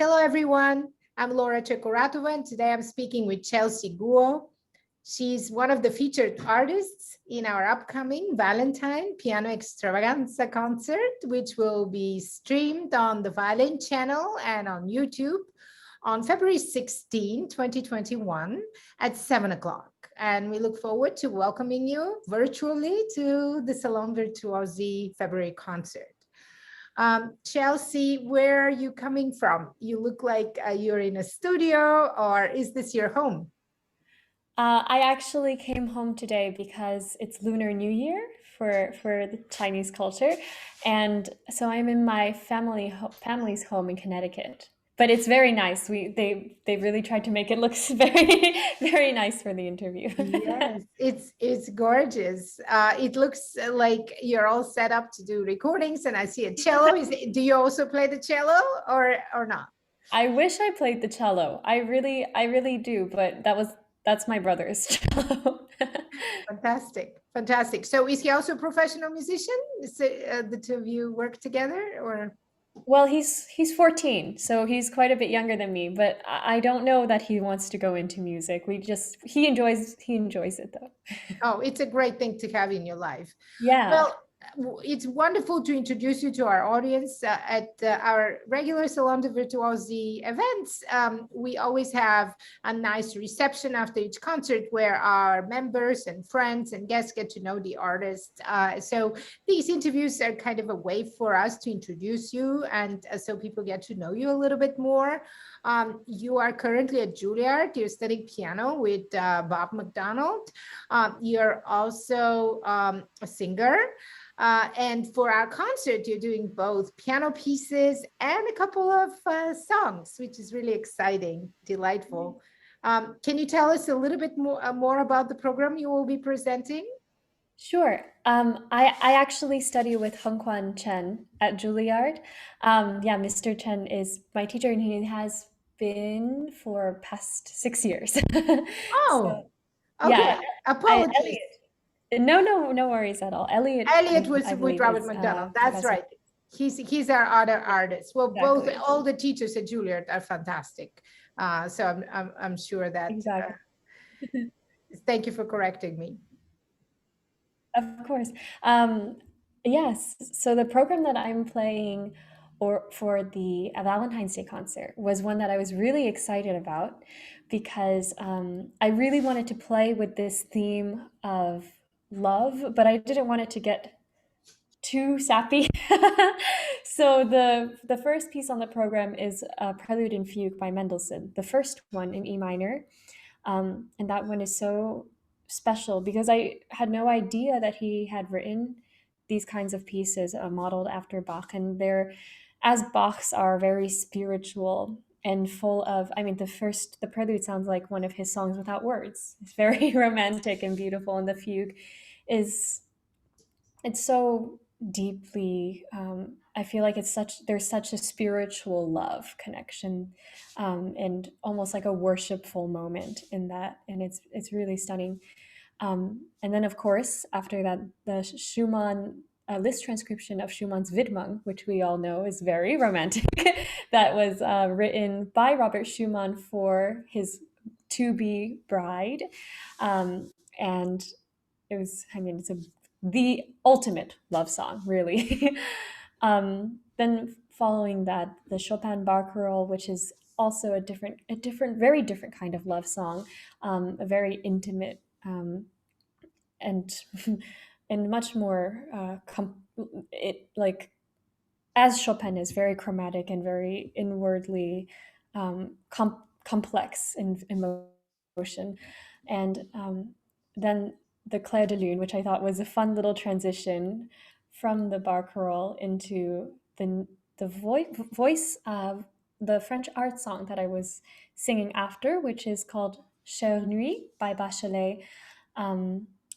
Hello, everyone. I'm Laura Chekoratova, and today I'm speaking with Chelsea Guo. She's one of the featured artists in our upcoming Valentine Piano Extravaganza concert, which will be streamed on the Violin channel and on YouTube on February 16, 2021 at 7 o'clock. And we look forward to welcoming you virtually to the Salon Virtuosi February concert. Chelsea, where are you coming from? You look like you're in a studio, or is this your home? I actually came home today because it's Lunar New Year for the Chinese culture, and so I'm in my family's home in Connecticut. But it's very nice. They really tried to make it look very nice for the interview. Yes, it's gorgeous. It looks like you're all set up to do recordings, and I see a cello. Do you also play the cello or not? I wish I played the cello. I really do, but that's my brother's cello. Fantastic. So is he also a professional musician? The two of you work together, or? Well, he's 14, so he's quite a bit younger than me, but I don't know that he wants to go into music. He enjoys it though. Oh, it's a great thing to have in your life. Yeah. Well, it's wonderful to introduce you to our audience at our regular Salon de Virtuosi events. We always have a nice reception after each concert where our members and friends and guests get to know the artist. So these interviews are kind of a way for us to introduce you, and so people get to know you a little bit more. You are currently at Juilliard. You're studying piano with Bob McDonald. You're also a singer. And for our concert, you're doing both piano pieces and a couple of songs, which is really exciting, delightful. Can you tell us a little bit more about the program you will be presenting? Sure. I actually study with Hongquan Chen at Juilliard. Yeah, Mr. Chen is my teacher, and he has been for past 6 years. Oh, so, okay. Yeah, Apologies. No worries at all. Elliot was with Robert McDonald. That's right. He's our other artist. Well, exactly. All the teachers at Juilliard are fantastic. So I'm sure that. Exactly. Thank you for correcting me. Of course. Yes. So the program that I'm playing for the Valentine's Day concert was one that I was really excited about because I really wanted to play with this theme of love, but I didn't want it to get too sappy. So the first piece on the program is a Prelude and Fugue by Mendelssohn, the first one in E minor. And that one is so special because I had no idea that he had written these kinds of pieces modeled after Bach, and they're, as Bach's are, very spiritual and full of, I mean, the prelude sounds like one of his songs without words. It's very romantic and beautiful, and the fugue it's so deeply, I feel like there's such a spiritual love connection, and almost like a worshipful moment in that, and it's really stunning. And then, of course, after that, the Schumann Liszt transcription of Schumann's Widmung, which we all know is very romantic, that was written by Robert Schumann for his to-be bride, and it was, I mean, it's the ultimate love song, really. Then following that, the Chopin Barcarolle, which is also a very different kind of love song, a very intimate and much more like, as Chopin is, very chromatic and very inwardly complex in emotion. And then the Clair de Lune, which I thought was a fun little transition from the Barcarolle into the voice of the French art song that I was singing after, which is called Chère Nuit by Bachelet,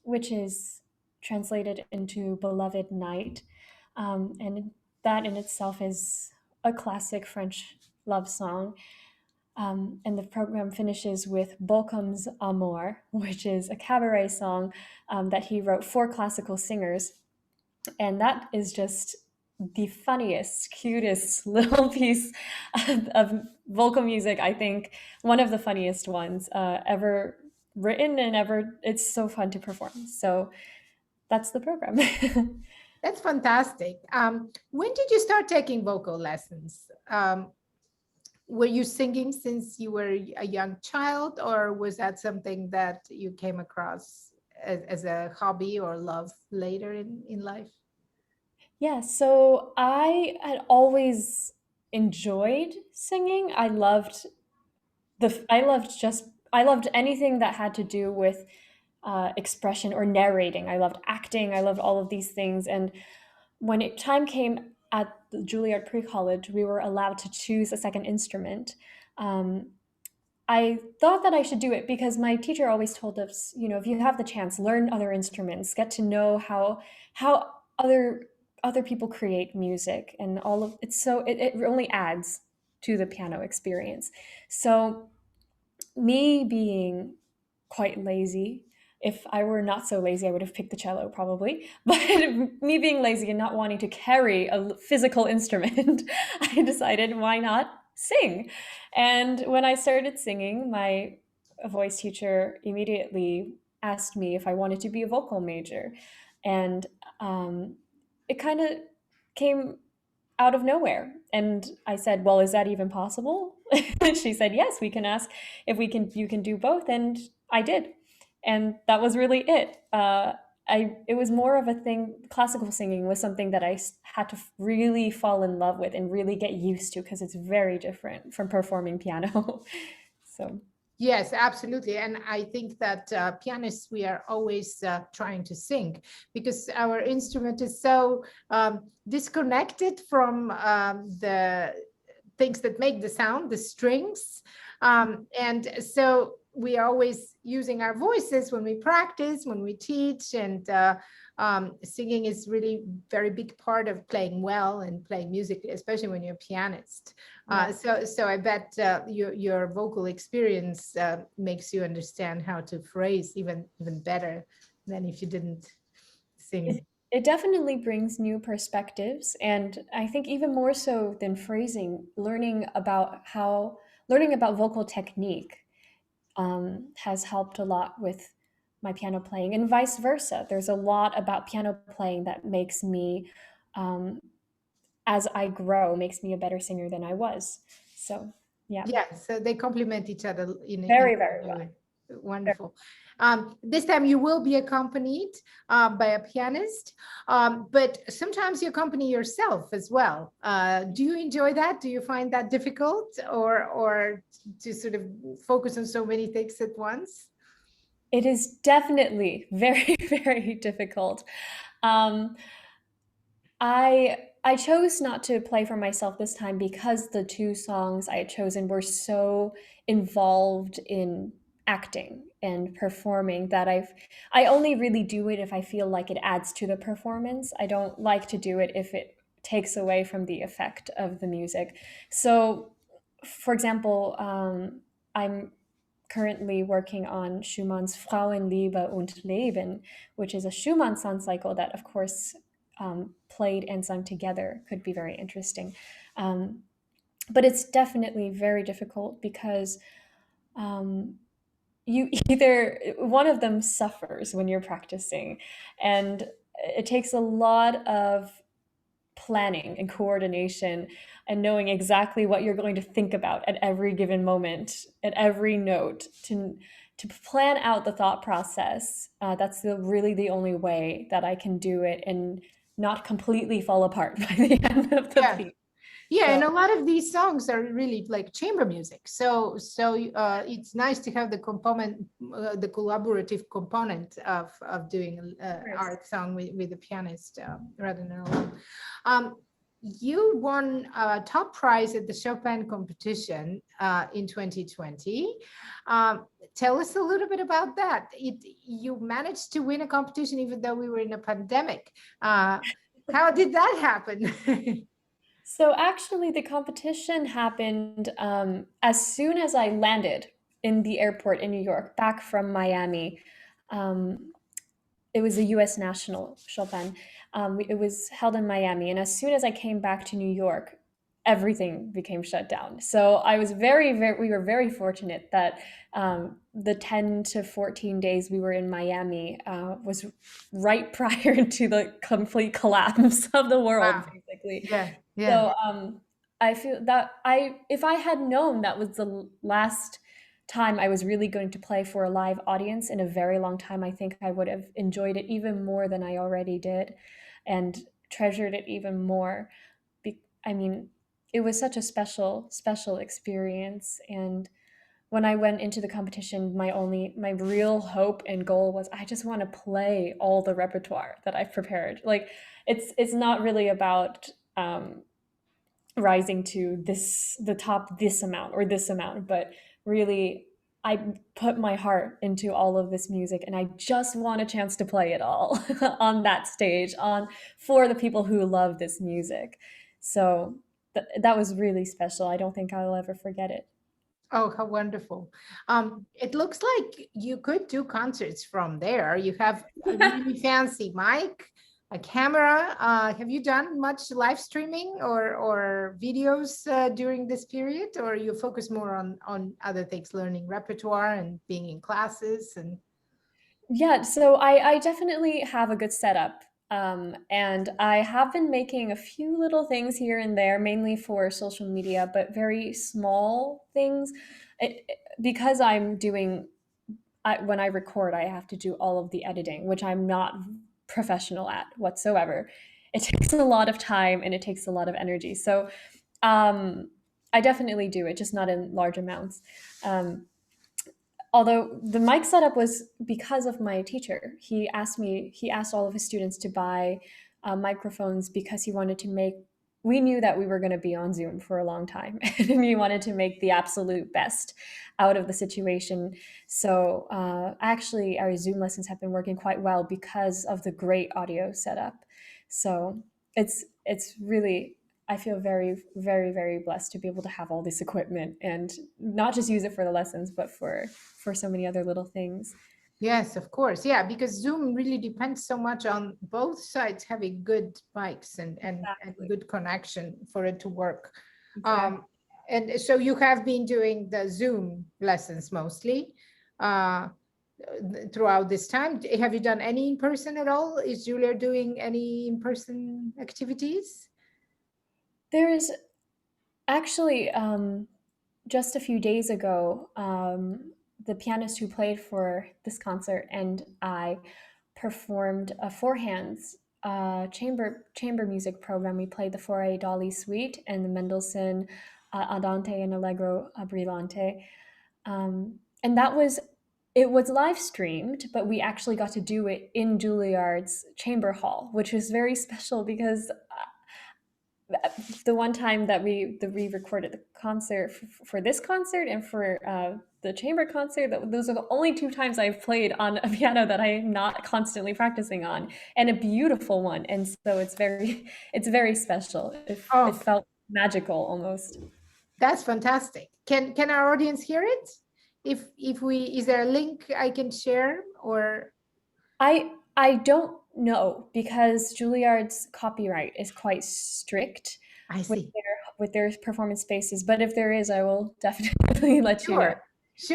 which is translated into Beloved Night. And that in itself is a classic French love song. And the program finishes with Bolcom's Amour, which is a cabaret song that he wrote for classical singers. And that is just the funniest, cutest little piece of vocal music. I think one of the funniest ones ever written and ever. It's so fun to perform. So that's the program. That's fantastic. When did you start taking vocal lessons? Were you singing since you were a young child, or was that something that you came across as a hobby or love later in life? Yeah, so I had always enjoyed singing. I loved anything that had to do with expression or narrating. I loved acting. I loved all of these things. And when time came at the Juilliard Pre-College, we were allowed to choose a second instrument. Um, I thought that I should do it because my teacher always told us, if you have the chance, learn other instruments, get to know how other people create music and all of it. So it only adds to the piano experience. So me being quite lazy, if I were not so lazy, I would have picked the cello probably. But me being lazy and not wanting to carry a physical instrument, I decided why not sing. And when I started singing, my voice teacher immediately asked me if I wanted to be a vocal major. And um, it kind of came out of nowhere. And I said, "Well, is that even possible?" She said, "Yes, we can ask if you can do both." And I did. And that was really it. It was more of a thing. Classical singing was something that had to really fall in love with and really get used to because it's very different from performing piano. So Yes, absolutely. And I think that pianists, we are always trying to sing because our instrument is so disconnected from the things that make the sound, the strings. And so we are always using our voices when we practice, when we teach, and singing is really very big part of playing well and playing music, especially when you're a pianist. So I bet your vocal experience makes you understand how to phrase even better than if you didn't sing. it definitely brings new perspectives, and I think even more so than phrasing, learning about vocal technique has helped a lot with my piano playing, and vice versa. There's a lot about piano playing that makes me, um, as I grow, makes me a better singer than I was. So, yeah, Yeah, so they complement each other in very, very a well. way. Wonderful. This time you will be accompanied by a pianist, but sometimes you accompany yourself as well. Do you enjoy that? Do you find that difficult, or to sort of focus on so many things at once? It is definitely very, very difficult. Um, I chose not to play for myself this time because the two songs I had chosen were so involved in acting and performing that I only really do it if I feel like it adds to the performance. I don't like to do it if it takes away from the effect of the music. So, for example, I'm currently working on Schumann's Frauenliebe und Leben, which is a Schumann song cycle that, of course, played and sung together could be very interesting. Um, but it's definitely very difficult because um, you either one of them suffers when you're practicing, and it takes a lot of planning and coordination and knowing exactly what you're going to think about at every given moment, at every note, to plan out the thought process. That's really the only way that I can do it and not completely fall apart by the end of the Yeah. piece. Yeah, So and a lot of these songs are really like chamber music. So it's nice to have the component, the collaborative component of doing art song with the pianist rather than alone. Um, you won a top prize at the Chopin competition in 2020. Tell us a little bit about that. You managed to win a competition even though we were in a pandemic. How did that happen? So actually, the competition happened as soon as I landed in the airport in New York, back from Miami. Um, it was a U.S. national Chopin. It was held in Miami, and as soon as I came back to New York, everything became shut down. So I was we were very fortunate that the 10 to 14 days we were in Miami was right prior to the complete collapse of the world, Wow. basically. Yeah. Yeah. So I feel that if I had known that was the last time I was really going to play for a live audience in a very long time, I think I would have enjoyed it even more than I already did, and treasured it even more. I mean, it was such a special experience. And when I went into the competition, my real hope and goal was I just want to play all the repertoire that I've prepared. Like it's not really about rising to the top this amount or this amount, but really I put my heart into all of this music, and I just want a chance to play it all on that stage, on for the people who love this music. So that was really special. I don't think I'll ever forget it. Oh, how wonderful. It looks like you could do concerts from there. You have a really fancy mic, a camera. Have you done much live streaming or videos during this period, or you focus more on other things, learning repertoire and being in classes and Yeah, so I definitely have a good setup. And I have been making a few little things here and there, mainly for social media, but very small things. Because when I record, I have to do all of the editing, which I'm not professional at whatsoever. It takes a lot of time and it takes a lot of energy. So I definitely do it, just not in large amounts. Um, Although the mic setup was because of my teacher. He asked all of his students to buy microphones because he wanted to make, we knew that we were going to be on Zoom for a long time and he wanted to make the absolute best out of the situation. So actually, our Zoom lessons have been working quite well because of the great audio setup. So it's really, I feel very blessed to be able to have all this equipment and not just use it for the lessons, but for so many other little things. yes, of course. Yeah, because Zoom really depends so much on both sides having good mics and Exactly. good connection for it to work. Exactly. Um, and so you have been doing the Zoom lessons mostly throughout this time. Have you done any in person at all? Is Julia doing any in person activities? There is actually just a few days ago, the pianist who played for this concert and I performed a four hands chamber music program. We played the Foray Dolly Suite and the Mendelssohn Andante and Allegro Brillante. And it was live streamed, but we actually got to do it in Juilliard's chamber hall, which was very special because the one time that we recorded the concert for this concert and for the chamber concert, those are the only two times I've played on a piano that I'm not constantly practicing on, and a beautiful one. And so it's very special. It Oh, felt magical almost. that's fantastic. Can our audience hear it? If we, is there a link I can share or? I don't know because Juilliard's copyright is quite strict I see. with their performance spaces. But if there is, I will definitely let you know. Sure,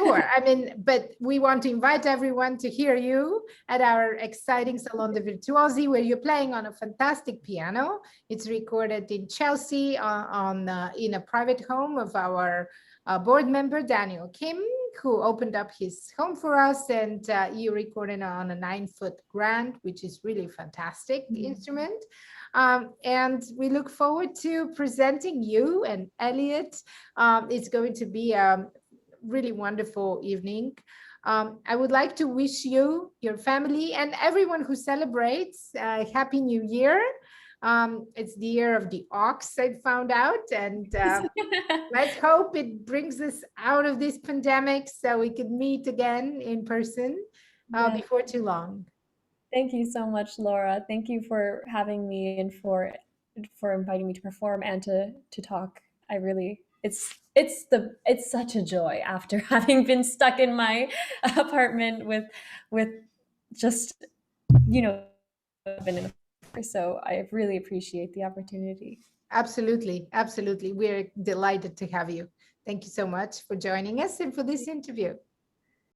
sure. I mean, but we want to invite everyone to hear you at our exciting Salon de Virtuosi, where you're playing on a fantastic piano. It's recorded in Chelsea in a private home of our board member, Daniel Kim, who opened up his home for us, and you recorded on a 9-foot grand, which is really fantastic instrument. And we look forward to presenting you and Elliot. It's going to be really wonderful evening. I would like to wish you, your family, and everyone who celebrates Happy New Year. It's the year of the ox, I found out, and let's hope it brings us out of this pandemic so we can meet again in person Yeah. before too long. Thank you so much, Laura. Thank you for having me and for inviting me to perform and to talk. I really it's such a joy after having been stuck in my apartment with just you know, been in the, so I really appreciate the opportunity. Absolutely, absolutely. We're delighted to have you. Thank you so much for joining us and for this interview.